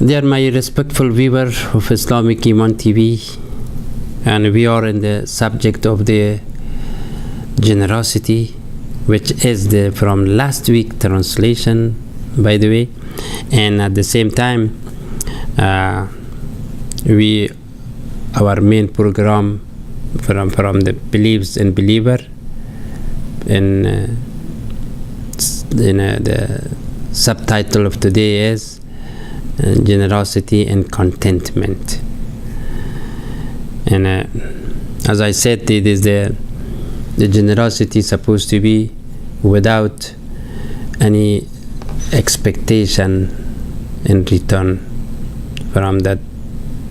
They are my respectful viewer of Islamic Iman TV, and we are in the subject of the generosity, which is the from last week translation, by the way. And at the same time, our main program from the beliefs and believer, and the subtitle of today is generosity and contentment. And as I said, it is the generosity supposed to be without any expectation in return from that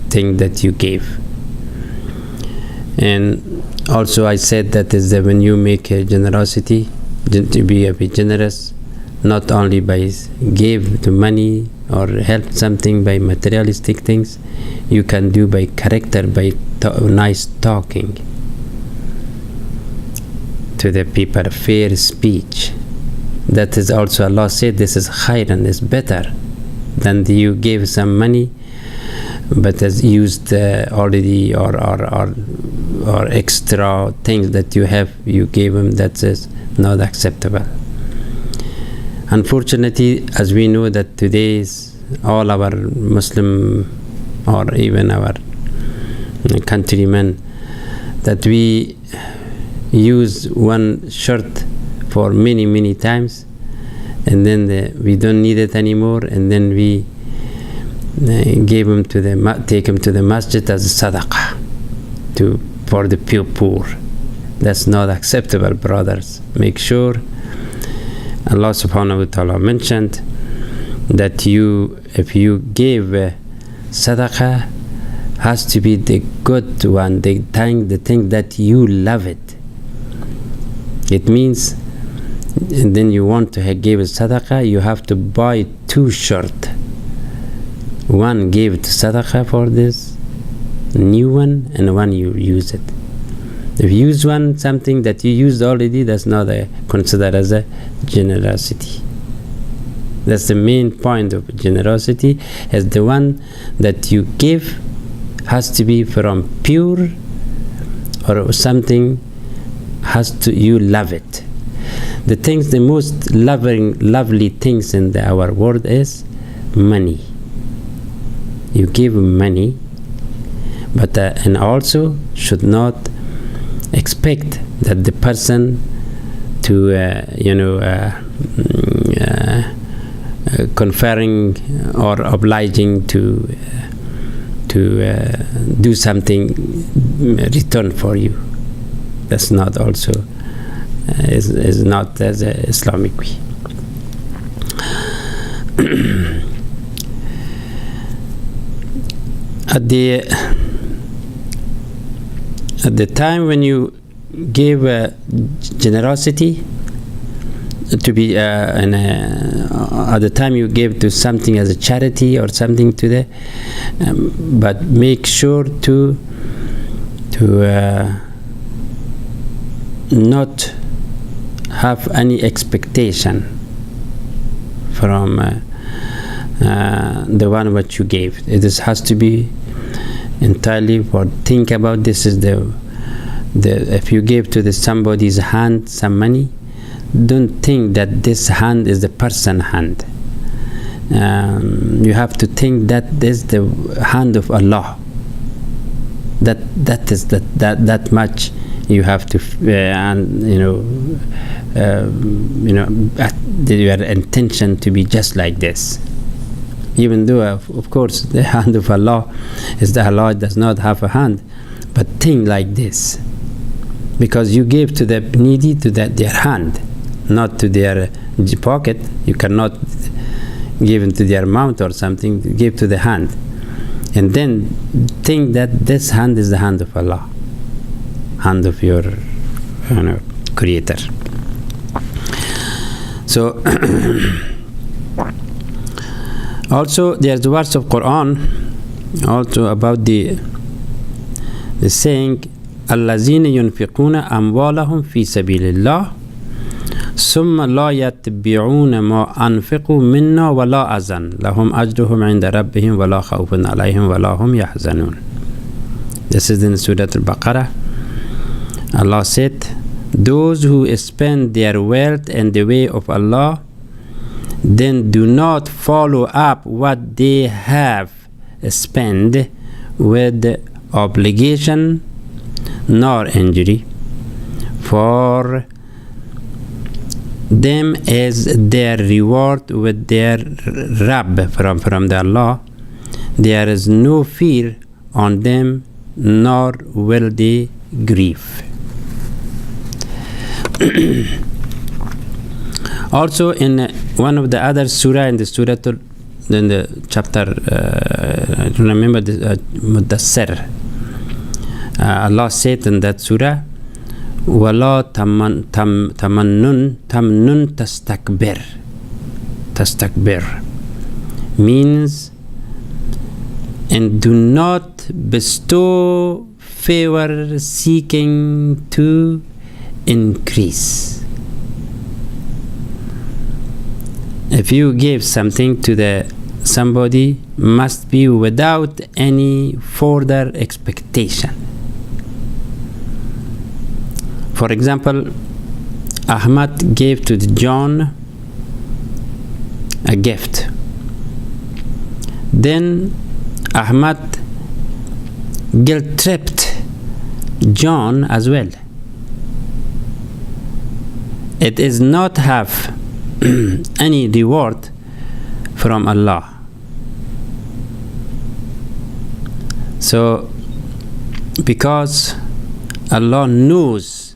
thing that you gave. And also I said that is that when you make a generosity, to be generous, not only by give the money or help something by materialistic things, you can do by character, by nice talking to the people, fair speech. That is also Allah said this is khairan, is better than you gave some money but as used already or extra things that you have, you gave them. That is not acceptable. Unfortunately, as we know that today's all our Muslim or even our countrymen, that we use one shirt for many times, and then we don't need it anymore, and then we take them to the masjid as sadaqah for the poor. That's not acceptable, brothers. Make sure Allah subhanahu wa ta'ala mentioned that if you give sadaqah, has to be the good one, the thing that you love it. It means, and then you want to give a sadaqah, you have to buy two shirts. One give to sadaqah for this new one, and one you use it. If you use something that you used already, that's not considered as a generosity. That's the main point of generosity, is the one that you give has to be from pure, or something you love it. The most lovely things in our world is money. You give money, but and also should not expect that the person to conferring or obliging to do something return for you. That's not also is not as a Islamic way. At the time when you give generosity to be at the time you give to something as a charity or something to the but make sure to not have any expectation from the one what you gave. This has to be entirely for think about. This is the if you give to somebody's hand some money, don't think that this hand is the person hand. You have to think that this is the hand of Allah. That is that much you have to your intention to be just like this. Even though of course the hand of Allah is that Allah does not have a hand, but think like this, because you give to the needy to their hand, not to their pocket. You cannot give into their mouth or something. Give to the hand, and then think that this hand is the hand of Allah, hand of your Creator. So also there's the verse of Quran also about the saying allazina yunfiquna amwalahum fi sabilillah. ثم لا يتبعون ما أنفقوا منا ولا أذن لهم أجرهم عند ربهم ولا خوف عليهم ولا هم يحزنون. This is in Surah Al-Baqarah. Allah said, those who spend their wealth in the way of Allah, then do not follow up what they have spent with obligation nor injury. For them is their reward with their Rabb from the Allah. There is no fear on them, nor will they grieve. Also in one of the other surah, in the chapter, I don't remember the Mudassir, Allah said in that surah, وَلَا تَمَنُّن تَسْتَكْبِرْ means, and do not bestow favor seeking to increase. If you give something to somebody, must be without any further expectation. For example, Ahmad gave to John a gift. Then Ahmad guilt-tripped John as well. It is not have any reward from Allah. So, because Allah knows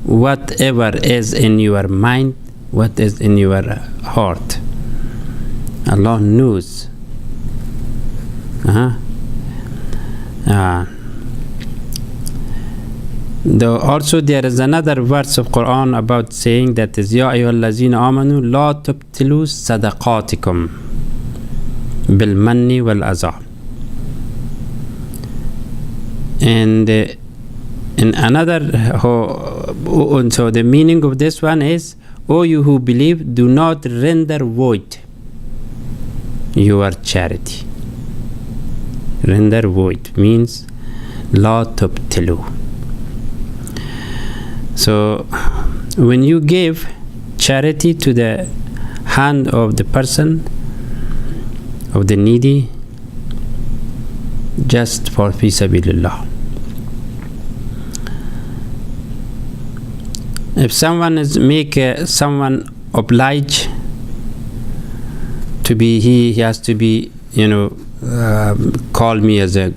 whatever is in your mind, what is in your heart. Allah knows. Though also there is another verse of Quran about saying that is Ya ayyuhallazina amanu la tubtilu sadaqatikum bil manni wal adha. And in another, so the meaning of this one is, O you who believe, do not render void your charity. Render void means la tubtilu. So when you give charity to the hand of the person, of the needy, just for fi sabilillah. If someone is someone obliged to be, he has to be, call me as a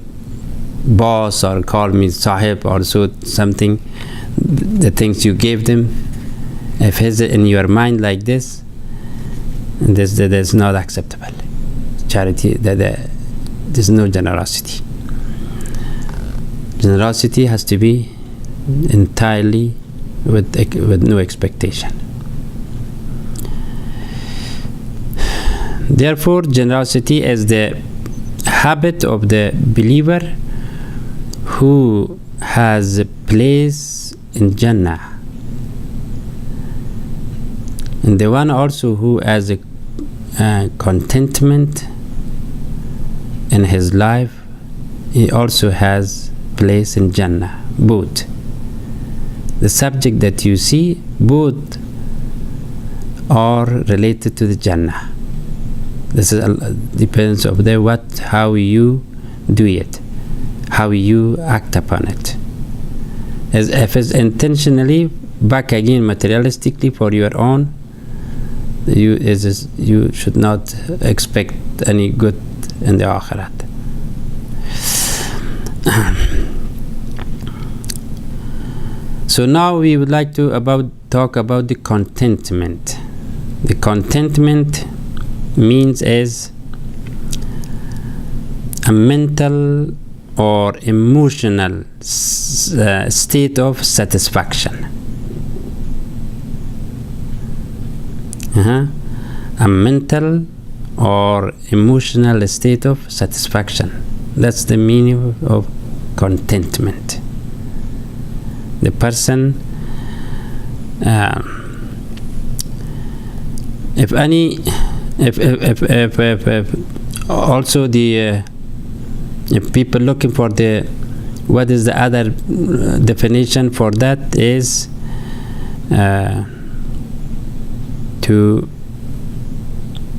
boss or call me sahib or so something, the things you gave them, if it's in your mind like this, this is not acceptable. Charity, there's no generosity. Generosity has to be entirely with no expectation. Therefore, generosity is the habit of the believer who has a place in Jannah, and the one also who has a contentment in his life, he also has place in Jannah. Both the subject that you see, both are related to the Jannah. This is depends of how you do it, how you act upon it. As if it's intentionally, back again materialistically for your own, you should not expect any good in the Akhirat. So now we would like to talk about the contentment. The contentment means is a mental or emotional state of satisfaction. A mental or emotional state of satisfaction. That's the meaning of contentment. The person if any, if also the if people looking for the what is the other definition for that is to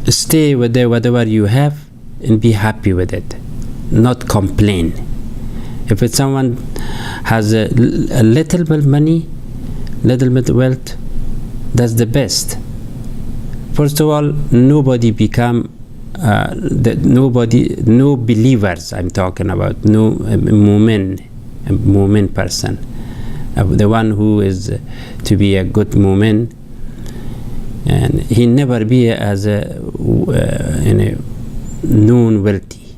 stay with the whatever you have and be happy with it, not complain. If it's someone has a little bit money, little bit wealth, that's the best. First of all, nobody become no believers. I'm talking about no mu'min person. The one who is to be a good mu'min, and he never be as a non-wealthy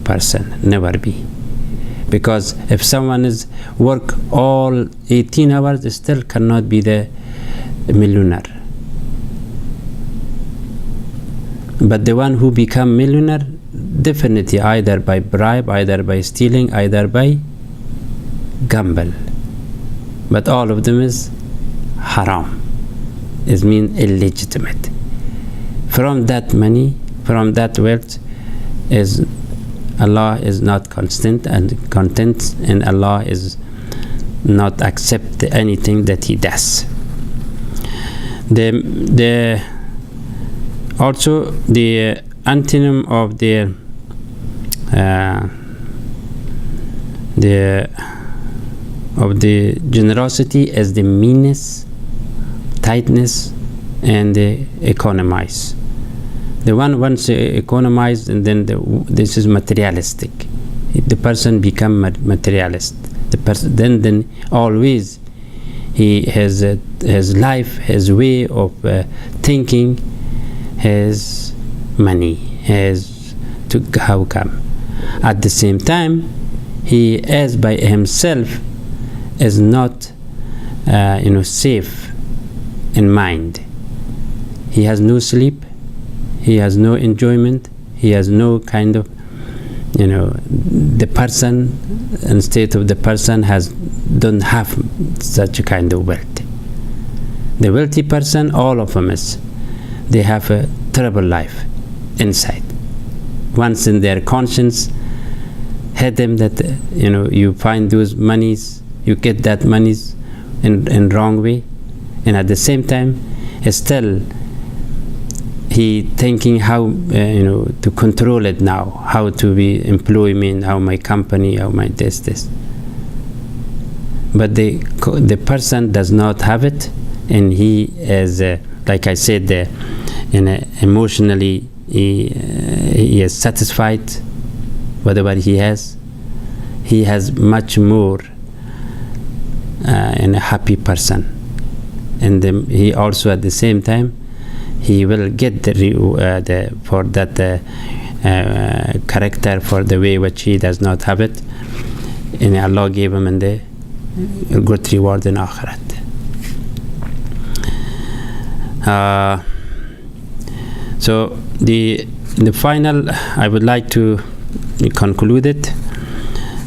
person, never be. Because if someone is work all 18 hours, still cannot be the millionaire. But the one who become millionaire, definitely either by bribe, either by stealing, either by gamble. But all of them is haram. It means illegitimate. From that money, from that wealth, is Allah is not content, and Allah is not accept anything that He does. Also the antonym of the generosity is the meanness, tightness, and the economize. The one once economized, and then this is materialistic. The person become materialist. The person then always he has his life, his way of thinking, his money, his to how come. At the same time, he as by himself is not safe in mind. He has no sleep, he has no enjoyment, he has no kind of the person, instead of the person don't have such a kind of wealth. The wealthy person, all of them they have a terrible life inside. Once in their conscience hit them that you find those monies, you get that monies in wrong way, and at the same time still he thinking how to control it now, how to be employment, how my company, how my this. But the person does not have it, and he is like I said, emotionally he is satisfied whatever he has. He has much more and a happy person, and he also at the same time he will get the for that character, for the way which he does not have it, and Allah gave him in the good reward in Akhirat. So the final, I would like to conclude it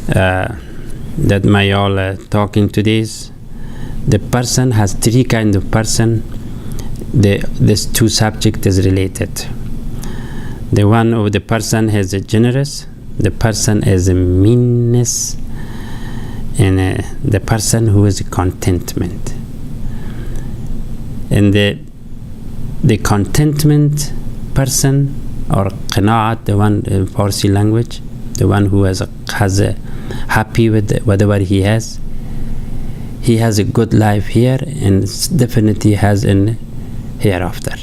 that my all talking today is the person has three kind of person. This two subject is related. The one of the person has a generous, the person has a meanness, and the person who is a contentment. And the contentment person, or qanaat, the one in Farsi language, the one who has a happy with whatever he has a good life here, and definitely has in hereafter.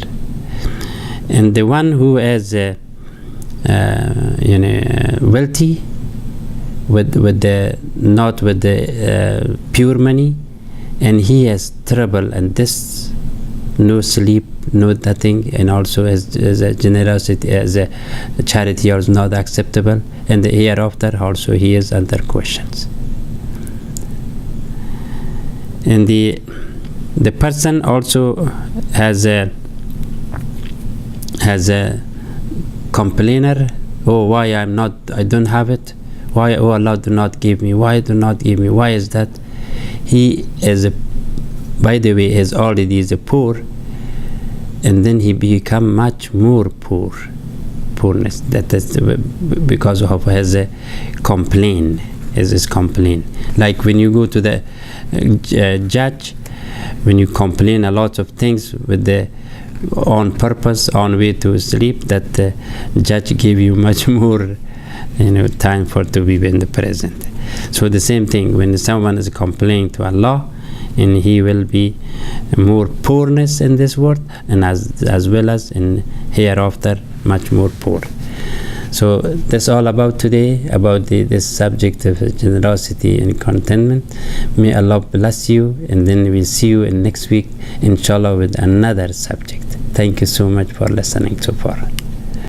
And the one who is wealthy with the not with the pure money, and he has trouble, and this no sleep, no nothing, and also as a generosity, as a charity is not acceptable, and the hereafter also he is under questions. And the person also has a complainer. Oh, why I don't have it? Why, oh Allah, do not give me? Why do not give me? Why is that? He is by the way, is already is a poor, and then he become much more poorness. That is because of his complaint. His complaint. Like when you go to the judge, when you complain a lot of things with the on purpose, on way to sleep, that the judge give you much more time for to be in the present. So the same thing, when someone is complaining to Allah, and he will be more poorness in this world, and as well as in hereafter much more poor. So that's all about today, about this subject of generosity and contentment. May Allah bless you, and then we'll see you in next week, inshallah, with another subject. Thank you so much for listening so far.